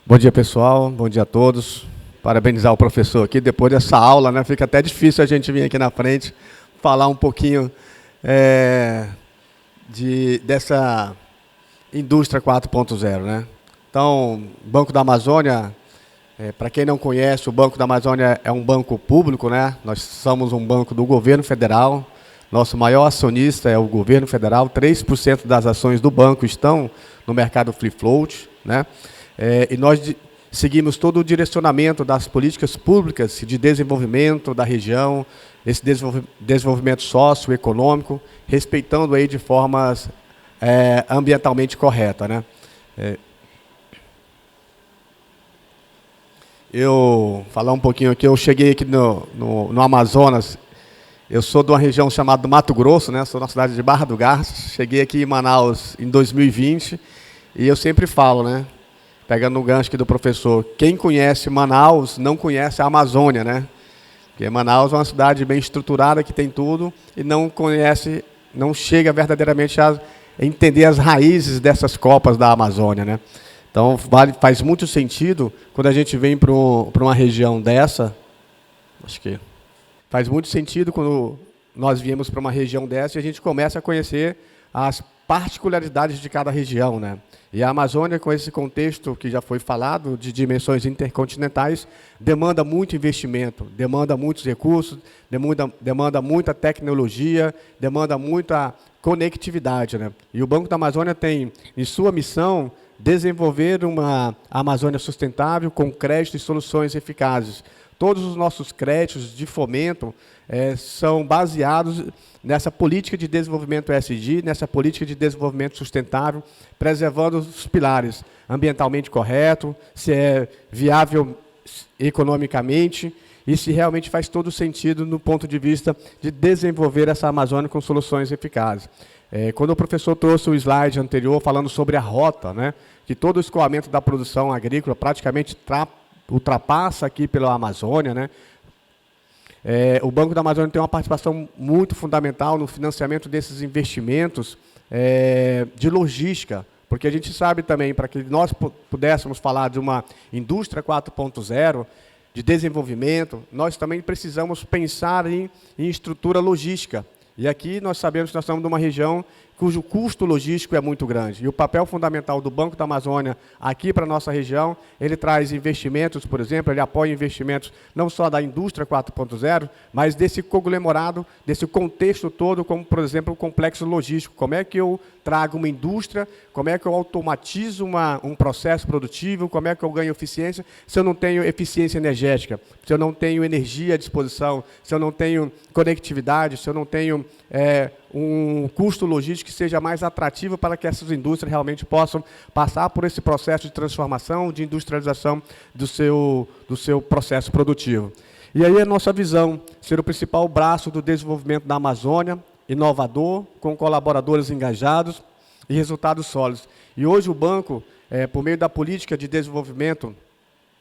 Bom dia, pessoal. Bom dia a todos. Parabenizar o professor aqui. Depois dessa aula, né, fica até difícil a gente vir aqui na frente falar um pouquinho dessa indústria 4.0, né? Então, Banco da Amazônia, para quem não conhece, o Banco da Amazônia é um banco público, né? Nós somos um banco do governo federal. Nosso maior acionista é o governo federal. 3% das ações do banco estão no mercado free float, né? E nós seguimos todo o direcionamento das políticas públicas de desenvolvimento da região, esse desenvolvimento socioeconômico, respeitando aí de formas ambientalmente corretas, né? Eu falar um pouquinho aqui, eu cheguei aqui no Amazonas, eu sou de uma região chamada Mato Grosso, né? Sou na cidade de Barra do Garças, cheguei aqui em Manaus em 2020, e eu sempre falo, né? Pegando o gancho aqui do professor, quem conhece Manaus não conhece a Amazônia, né? Porque Manaus é uma cidade bem estruturada, que tem tudo, e não conhece, não chega verdadeiramente a entender as raízes dessas copas da Amazônia, né? Então, faz muito sentido, quando a gente vem para uma região dessa, acho que faz muito sentido quando nós viemos para uma região dessa e a gente começa a conhecer as particularidades de cada região, né? E a Amazônia, com esse contexto que já foi falado, de dimensões intercontinentais, demanda muito investimento, demanda muitos recursos, demanda muita tecnologia, demanda muita conectividade, né? E o Banco da Amazônia tem, em sua missão, desenvolver uma Amazônia sustentável com crédito e soluções eficazes. Todos os nossos créditos de fomento são baseados nessa política de desenvolvimento ESG, nessa política de desenvolvimento sustentável, preservando os pilares ambientalmente correto, se é viável economicamente e se realmente faz todo sentido no ponto de vista de desenvolver essa Amazônia com soluções eficazes. Quando o professor trouxe o slide anterior falando sobre a rota, né, que todo o escoamento da produção agrícola praticamente ultrapassa aqui pela Amazônia, né? O Banco da Amazônia tem uma participação muito fundamental no financiamento desses investimentos de logística, porque a gente sabe também, para que nós pudéssemos falar de uma indústria 4.0, de desenvolvimento, nós também precisamos pensar em estrutura logística. E aqui nós sabemos que nós estamos numa região cujo custo logístico é muito grande. E o papel fundamental do Banco da Amazônia aqui para a nossa região, ele traz investimentos, por exemplo, ele apoia investimentos não só da indústria 4.0, mas desse conglomerado, desse contexto todo, como, por exemplo, o complexo logístico. Como é que eu trago uma indústria, como é que eu automatizo um processo produtivo, como é que eu ganho eficiência, se eu não tenho eficiência energética, se eu não tenho energia à disposição, se eu não tenho conectividade, se eu não tenho um custo logístico que seja mais atrativo para que essas indústrias realmente possam passar por esse processo de transformação, de industrialização do seu processo produtivo. E aí a nossa visão, ser o principal braço do desenvolvimento da Amazônia, inovador, com colaboradores engajados e resultados sólidos. E hoje o banco, por meio da política de desenvolvimento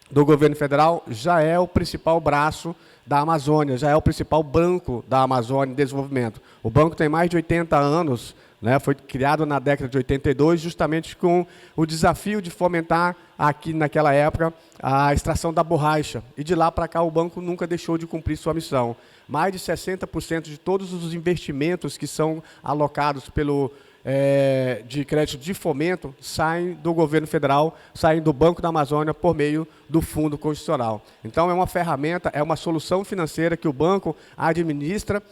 do governo federal, já é o principal braço da Amazônia, já é o principal banco da Amazônia em desenvolvimento. O banco tem mais de 80 anos, né, foi criado na década de 82, justamente com o desafio de fomentar, aqui naquela época, a extração da borracha. E de lá para cá o banco nunca deixou de cumprir sua missão. Mais de 60% de todos os investimentos que são alocados de crédito de fomento saem do governo federal, saem do Banco da Amazônia por meio do Fundo Constitucional. Então, é uma ferramenta, é uma solução financeira que o banco administra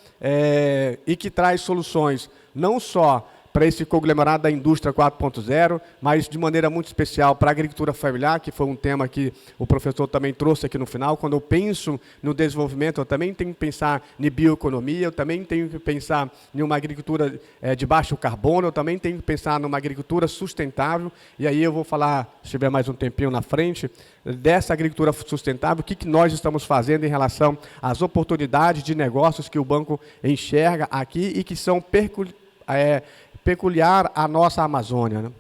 e que traz soluções não só para esse conglomerado da indústria 4.0, mas de maneira muito especial para a agricultura familiar, que foi um tema que o professor também trouxe aqui no final. Quando eu penso no desenvolvimento, eu também tenho que pensar em bioeconomia, eu também tenho que pensar em uma agricultura de baixo carbono, eu também tenho que pensar numa agricultura sustentável, e aí eu vou falar, se tiver mais um tempinho na frente, dessa agricultura sustentável, o que nós estamos fazendo em relação às oportunidades de negócios que o banco enxerga aqui e que são peculiar à nossa Amazônia, né?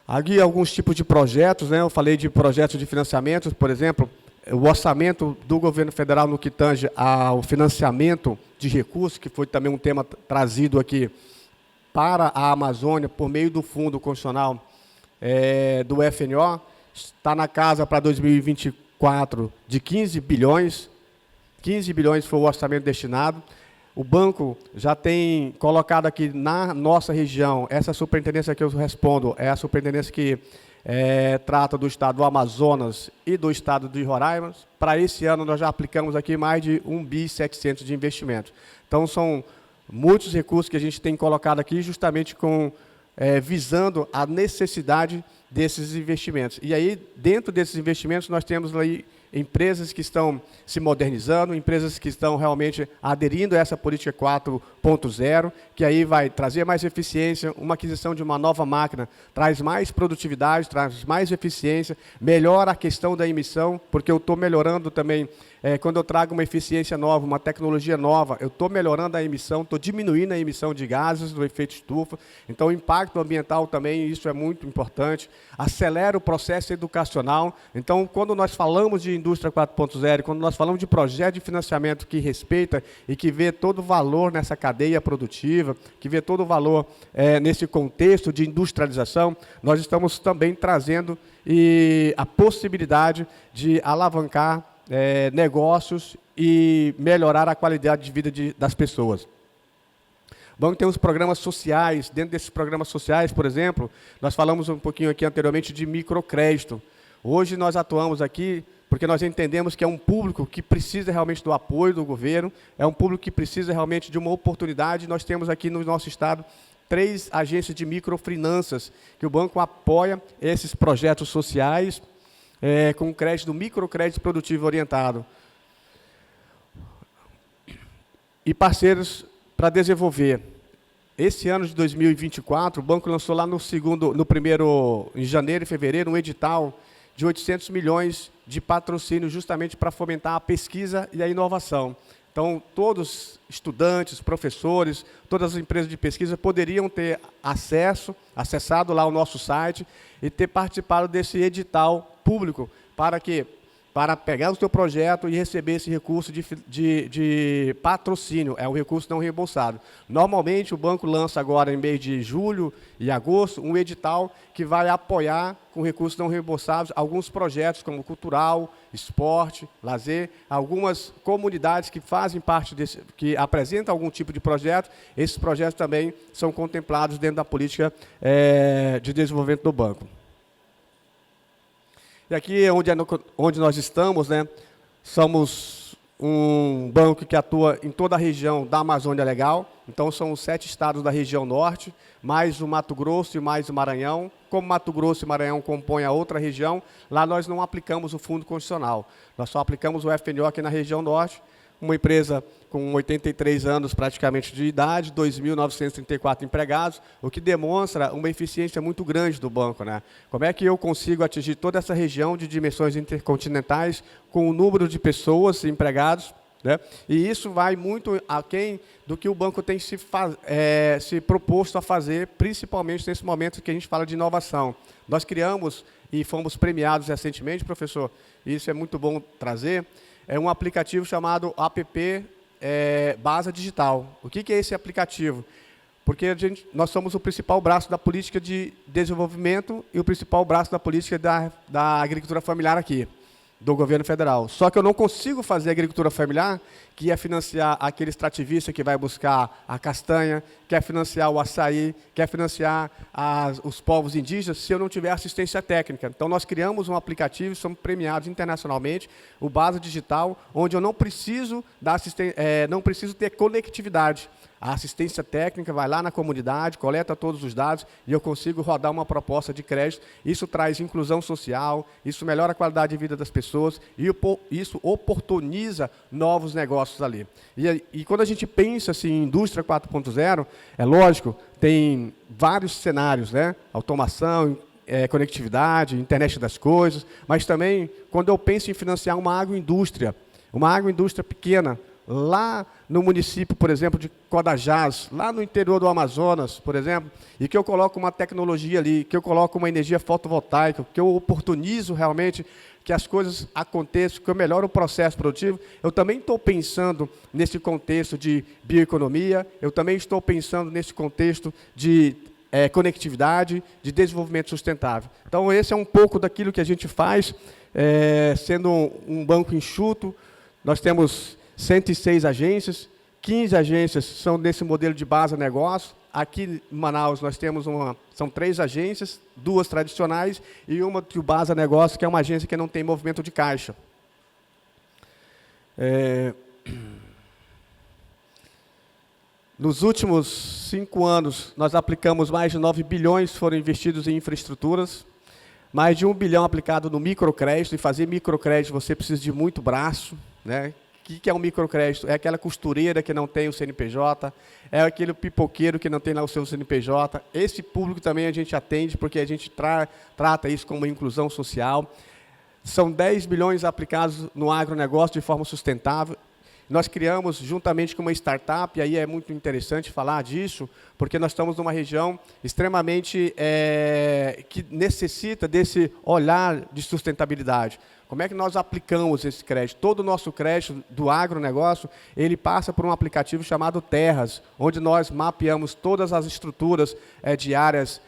Aqui alguns tipos de projetos, né? Eu falei de projetos de financiamento, por exemplo, o orçamento do governo federal no que tange ao financiamento de recursos, que foi também um tema trazido aqui para a Amazônia, por meio do Fundo Constitucional do FNO, está na casa para 2024 de 15 bilhões. 15 bilhões foi o orçamento destinado. O banco já tem colocado aqui na nossa região, essa superintendência que eu respondo é a superintendência que trata do estado do Amazonas e do estado de Roraima. Para esse ano, nós já aplicamos aqui mais de 1,7 bi de investimento. Então, são muitos recursos que a gente tem colocado aqui justamente visando a necessidade desses investimentos. E aí, dentro desses investimentos, nós temos aí empresas que estão se modernizando, empresas que estão realmente aderindo a essa política 4.0, que aí vai trazer mais eficiência, uma aquisição de uma nova máquina traz mais produtividade, traz mais eficiência, melhora a questão da emissão, porque eu estou melhorando também, quando eu trago uma eficiência nova, uma tecnologia nova, eu estou melhorando a emissão, estou diminuindo a emissão de gases do efeito estufa, então o impacto ambiental também, isso é muito importante, acelera o processo educacional, então quando nós falamos de indústria 4.0, quando nós falamos de projeto de financiamento que respeita e que vê todo o valor nessa cadeia produtiva, que vê todo o valor nesse contexto de industrialização, nós estamos também trazendo a possibilidade de alavancar negócios e melhorar a qualidade de vida das pessoas. O banco tem os programas sociais. Dentro desses programas sociais, por exemplo, nós falamos um pouquinho aqui anteriormente de microcrédito. Hoje nós atuamos aqui porque nós entendemos que é um público que precisa realmente do apoio do governo, é um público que precisa realmente de uma oportunidade. Nós temos aqui no nosso estado 3 agências de microfinanças, que o banco apoia esses projetos sociais com crédito, microcrédito produtivo orientado. E parceiros para desenvolver. Esse ano de 2024, o banco lançou lá em janeiro e fevereiro, um edital de 800 milhões de patrocínio justamente para fomentar a pesquisa e a inovação. Então, todos estudantes, professores, todas as empresas de pesquisa poderiam ter acessado lá o nosso site e ter participado desse edital público para pegar o seu projeto e receber esse recurso de patrocínio, é um recurso não reembolsado. Normalmente, o banco lança agora, em mês de julho e agosto, um edital que vai apoiar, com recursos não reembolsados, alguns projetos como cultural, esporte, lazer, algumas comunidades que fazem parte que apresentam algum tipo de projeto, esses projetos também são contemplados dentro da política de desenvolvimento do banco. E aqui onde nós estamos, somos um banco que atua em toda a região da Amazônia Legal. Então, são os 7 estados da região norte, mais o Mato Grosso e mais o Maranhão. Como Mato Grosso e Maranhão compõem a outra região, lá nós não aplicamos o Fundo Constitucional. Nós só aplicamos o FNO aqui na região norte. Uma empresa com 83 anos praticamente de idade, 2.934 empregados, o que demonstra uma eficiência muito grande do banco. Como é que eu consigo atingir toda essa região de dimensões intercontinentais com o número de pessoas empregados? E isso vai muito aquém do que o banco tem se proposto a fazer, principalmente nesse momento que a gente fala de inovação. Nós criamos e fomos premiados recentemente, professor, e isso é muito bom trazer, é um aplicativo chamado app Basa Digital. O que é esse aplicativo? Porque nós somos o principal braço da política de desenvolvimento e o principal braço da política da agricultura familiar aqui, do governo federal. Só que eu não consigo fazer agricultura familiar, que é financiar aquele extrativista que vai buscar a castanha, quer financiar o açaí, quer financiar os povos indígenas, se eu não tiver assistência técnica. Então, nós criamos um aplicativo, somos premiados internacionalmente, o Basa Digital, onde eu não preciso ter conectividade. A assistência técnica vai lá na comunidade, coleta todos os dados e eu consigo rodar uma proposta de crédito. Isso traz inclusão social, isso melhora a qualidade de vida das pessoas e isso oportuniza novos negócios ali. E quando a gente pensa assim, em indústria 4.0, é lógico, tem vários cenários, automação, conectividade, internet das coisas, mas também quando eu penso em financiar uma agroindústria pequena, lá no município, por exemplo, de Codajás, lá no interior do Amazonas, por exemplo, e que eu coloco uma tecnologia ali, que eu coloco uma energia fotovoltaica, que eu oportunizo realmente que as coisas aconteçam, que eu melhoro o processo produtivo, eu também estou pensando nesse contexto de bioeconomia, eu também estou pensando nesse contexto de conectividade, de desenvolvimento sustentável. Então, esse é um pouco daquilo que a gente faz, sendo um banco enxuto. Nós temos 106 agências, 15 agências são desse modelo de base a negócio. Aqui em Manaus nós temos são 3 agências, 2 tradicionais e uma de base a negócio, que é uma agência que não tem movimento de caixa. Nos últimos 5 anos, nós aplicamos mais de 9 bilhões, foram investidos em infraestruturas, mais de 1 bilhão aplicado no microcrédito, e fazer microcrédito você precisa de muito braço, né? O que é um microcrédito? É aquela costureira que não tem o CNPJ, é aquele pipoqueiro que não tem lá o seu CNPJ. Esse público também a gente atende, porque a gente trata isso como inclusão social. São 10 bilhões aplicados no agronegócio de forma sustentável. Nós criamos, juntamente com uma startup, e aí é muito interessante falar disso, porque nós estamos numa região extremamente que necessita desse olhar de sustentabilidade. Como é que nós aplicamos esse crédito? Todo o nosso crédito do agronegócio, ele passa por um aplicativo chamado Terras, onde nós mapeamos todas as estruturas de áreas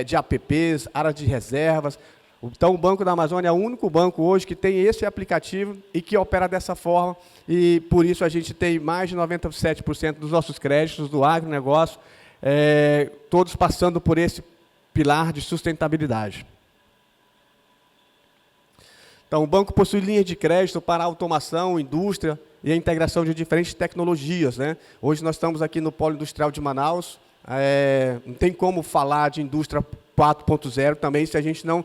de APPs, áreas de reservas. Então, o Banco da Amazônia é o único banco hoje que tem esse aplicativo e que opera dessa forma, e por isso a gente tem mais de 97% dos nossos créditos do agronegócio, todos passando por esse pilar de sustentabilidade. Então, o banco possui linhas de crédito para a automação, indústria e a integração de diferentes tecnologias, né? Hoje nós estamos aqui no Polo Industrial de Manaus, não tem como falar de indústria 4.0 também se a gente não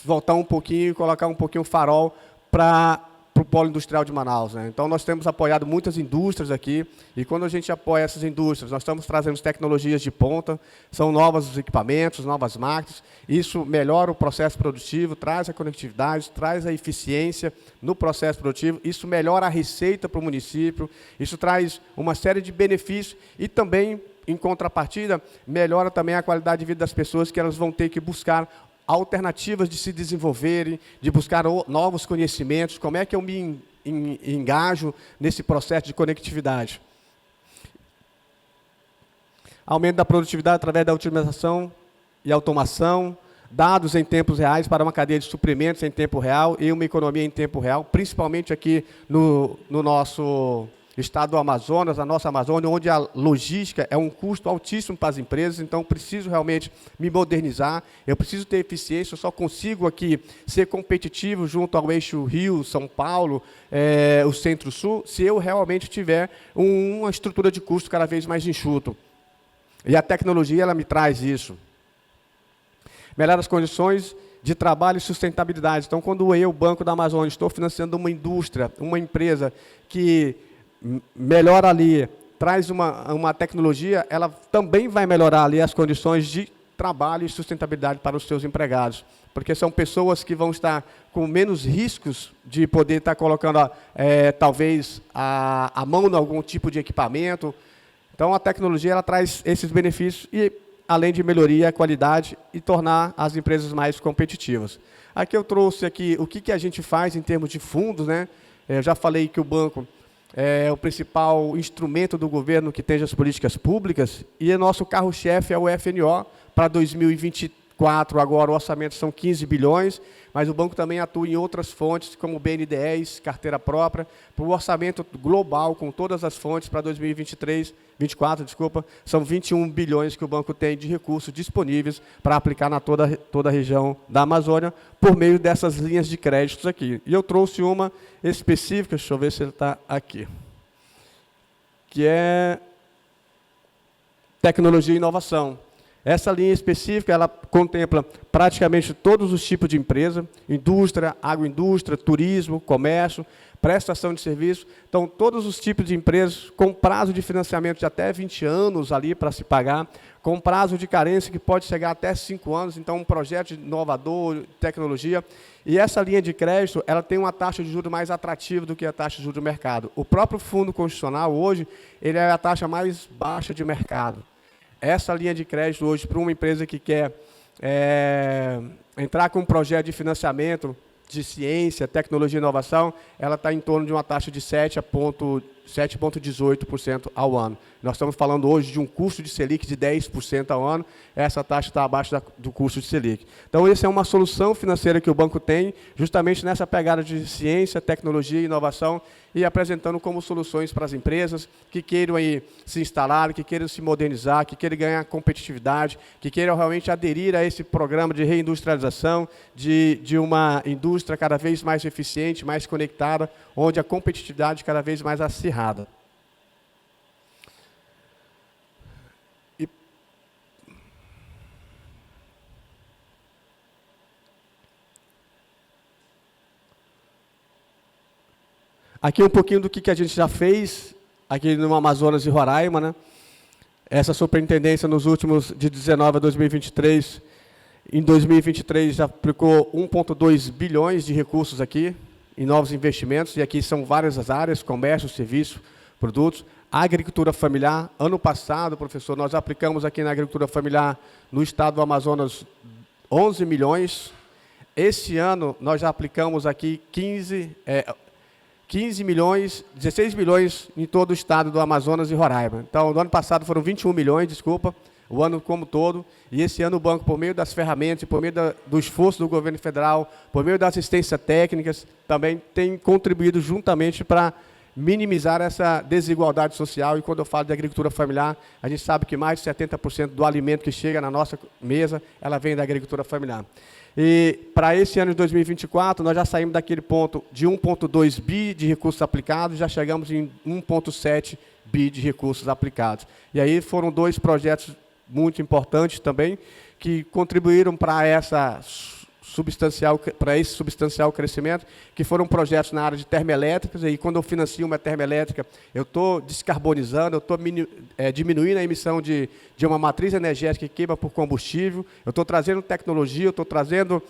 voltar um pouquinho e colocar um pouquinho o farol para o Polo Industrial de Manaus, né? Então, nós temos apoiado muitas indústrias aqui, e quando a gente apoia essas indústrias, nós estamos trazendo tecnologias de ponta, são novos equipamentos, novas máquinas, isso melhora o processo produtivo, traz a conectividade, traz a eficiência no processo produtivo, isso melhora a receita para o município, isso traz uma série de benefícios e também, em contrapartida, melhora também a qualidade de vida das pessoas, que elas vão ter que buscar alternativas de se desenvolverem, de buscar novos conhecimentos, como é que eu me engajo nesse processo de conectividade. Aumento da produtividade através da otimização e automação, dados em tempos reais para uma cadeia de suprimentos em tempo real e uma economia em tempo real, principalmente aqui no nosso estado do Amazonas, a nossa Amazônia, onde a logística é um custo altíssimo para as empresas, então preciso realmente me modernizar, eu preciso ter eficiência, eu só consigo aqui ser competitivo junto ao eixo Rio, São Paulo, o Centro-Sul, se eu realmente tiver uma estrutura de custo cada vez mais enxuto. E a tecnologia, ela me traz isso. Melhora as condições de trabalho e sustentabilidade. Então, quando eu, Banco da Amazônia, estou financiando uma indústria, uma empresa que melhora ali, traz uma tecnologia, ela também vai melhorar ali as condições de trabalho e sustentabilidade para os seus empregados. Porque são pessoas que vão estar com menos riscos de poder estar colocando, talvez, a mão em algum tipo de equipamento. Então, a tecnologia ela traz esses benefícios e, além de melhoria, qualidade e tornar as empresas mais competitivas. Aqui eu trouxe aqui o que a gente faz em termos de fundos, né? Eu já falei que o banco é o principal instrumento do governo que tem as políticas públicas, e o nosso carro-chefe é o FNO. Para 2024, agora o orçamento são 15 bilhões, mas o banco também atua em outras fontes, como BNDES, carteira própria. Para o orçamento global, com todas as fontes, para 2024, são 21 bilhões que o banco tem de recursos disponíveis para aplicar na toda a região da Amazônia, por meio dessas linhas de créditos aqui. E eu trouxe uma específica, deixa eu ver se ele está aqui, que é tecnologia e inovação. Essa linha específica, ela contempla praticamente todos os tipos de empresa, indústria, agroindústria, turismo, comércio, prestação de serviço. Então, todos os tipos de empresas com prazo de financiamento de até 20 anos ali para se pagar, com prazo de carência que pode chegar até 5 anos, então um projeto inovador, tecnologia. E essa linha de crédito, ela tem uma taxa de juros mais atrativa do que a taxa de juros do mercado. O próprio Fundo Constitucional, hoje, ele é a taxa mais baixa de mercado. Essa linha de crédito hoje, para uma empresa que quer entrar com um projeto de financiamento de ciência, tecnologia e inovação, ela está em torno de uma taxa de 7,18% ao ano. Nós estamos falando hoje de um custo de Selic de 10% ao ano, essa taxa está abaixo do custo de Selic. Então, essa é uma solução financeira que o banco tem, justamente nessa pegada de ciência, tecnologia e inovação, e apresentando como soluções para as empresas que queiram aí se instalar, que queiram se modernizar, que queiram ganhar competitividade, que queiram realmente aderir a esse programa de reindustrialização, de uma indústria cada vez mais eficiente, mais conectada, onde a competitividade cada vez mais acirrada. Aqui um pouquinho do que a gente já fez aqui no Amazonas e Roraima, né? Essa superintendência nos últimos, de 19 a 2023, em 2023 já aplicou 1,2 bilhões de recursos aqui, em novos investimentos, e aqui são várias as áreas, comércio, serviço, produtos. A agricultura familiar, ano passado, professor, nós aplicamos aqui na agricultura familiar, no estado do Amazonas, 11 milhões. Esse ano, nós já aplicamos aqui 15 milhões, 16 milhões em todo o estado do Amazonas e Roraima. Então, no ano passado foram 21 milhões, desculpa, o ano como todo, e esse ano o banco, por meio das ferramentas, por meio do esforço do governo federal, por meio da assistência técnicas, também tem contribuído juntamente para minimizar essa desigualdade social. E quando eu falo de agricultura familiar, a gente sabe que mais de 70% do alimento que chega na nossa mesa, ela vem da agricultura familiar. E para esse ano de 2024, nós já saímos daquele ponto de 1,2 bi de recursos aplicados, já chegamos em 1,7 bi de recursos aplicados. E aí foram 2 projetos muito importantes também, que contribuíram para esse substancial crescimento, que foram projetos na área de termoelétricas, e quando eu financio uma termoelétrica, eu estou descarbonizando, eu estou diminuindo a emissão de uma matriz energética que queima por combustível, eu estou trazendo tecnologia, eu estou trazendo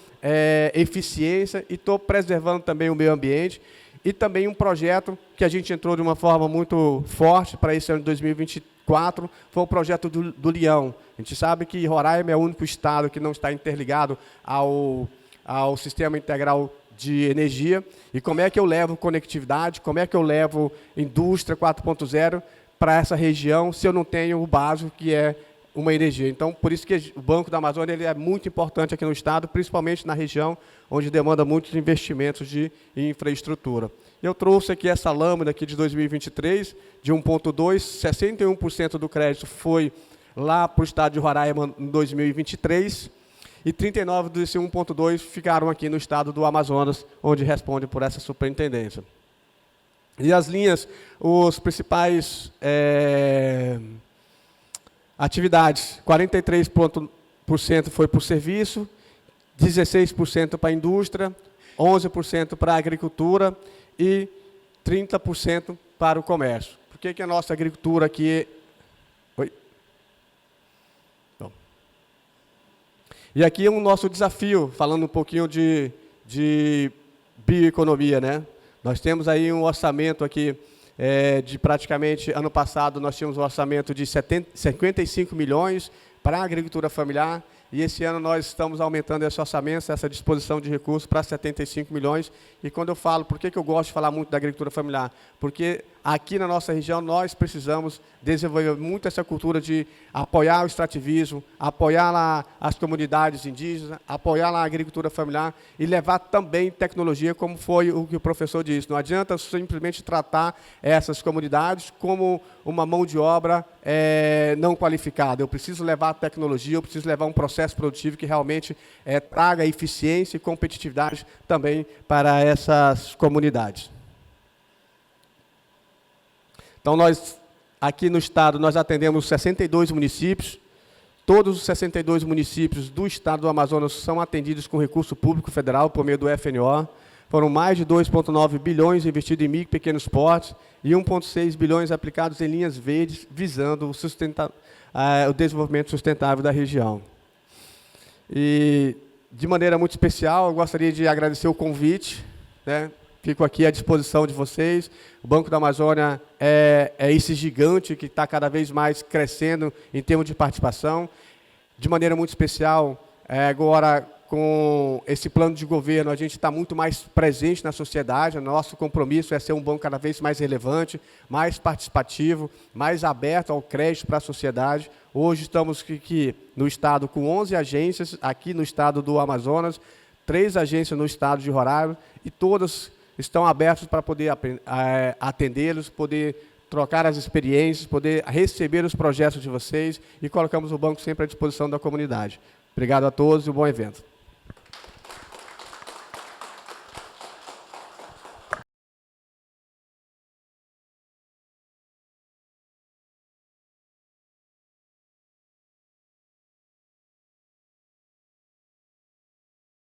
eficiência e estou preservando também o meio ambiente. E também um projeto que a gente entrou de uma forma muito forte para esse ano de 2024, foi o projeto do Leão. A gente sabe que Roraima é o único estado que não está interligado ao sistema integral de energia. E como é que eu levo conectividade, como é que eu levo indústria 4.0 para essa região, se eu não tenho o básico, que é uma energia. Então, por isso que o Banco da Amazônia ele é muito importante aqui no estado, principalmente na região onde demanda muitos investimentos de infraestrutura. Eu trouxe aqui essa lâmina aqui de 2023, de 1,2, 61% do crédito foi lá para o estado de Roraima em 2023, e 39% desse 1,2 ficaram aqui no estado do Amazonas, onde responde por essa superintendência. E as linhas, os principais atividades, 43% foi para o serviço, 16% para a indústria, 11% para a agricultura e 30% para o comércio. Por que a nossa agricultura aqui... Oi? Bom. E aqui é o nosso desafio, falando um pouquinho de bioeconomia, né? Nós temos aí um orçamento aqui de praticamente, ano passado, nós tínhamos um orçamento de 55 milhões para a agricultura familiar, e esse ano nós estamos aumentando esse orçamento, essa disposição de recursos para 75 milhões. E quando eu falo, por que eu gosto de falar muito da agricultura familiar? Porque aqui na nossa região nós precisamos desenvolver muito essa cultura de apoiar o extrativismo, apoiar lá as comunidades indígenas, apoiar lá a agricultura familiar e levar também tecnologia, como foi o que o professor disse. Não adianta simplesmente tratar essas comunidades como uma mão de obra não qualificada. Eu preciso levar tecnologia, eu preciso levar um processo produtivo que realmente traga eficiência e competitividade também para essas comunidades. Então, nós, aqui no estado, nós atendemos 62 municípios, Todos os 62 municípios do estado do Amazonas são atendidos com recurso público federal por meio do FNO. Foram mais de 2,9 bilhões investidos em micro e pequenos portos e 1,6 bilhões aplicados em linhas verdes, visando o desenvolvimento sustentável da região. E, de maneira muito especial, eu gostaria de agradecer o convite, né? Fico aqui à disposição de vocês. O Banco da Amazônia é esse gigante que está cada vez mais crescendo em termos de participação. De maneira muito especial, agora, com esse plano de governo, a gente está muito mais presente na sociedade. O nosso compromisso é ser um banco cada vez mais relevante, mais participativo, mais aberto ao crédito para a sociedade. Hoje estamos aqui no estado com 11 agências, aqui no estado do Amazonas, 3 agências no estado de Roraima, e todas estão abertos para poder atendê-los, poder trocar as experiências, poder receber os projetos de vocês, e colocamos o banco sempre à disposição da comunidade. Obrigado a todos e um bom evento.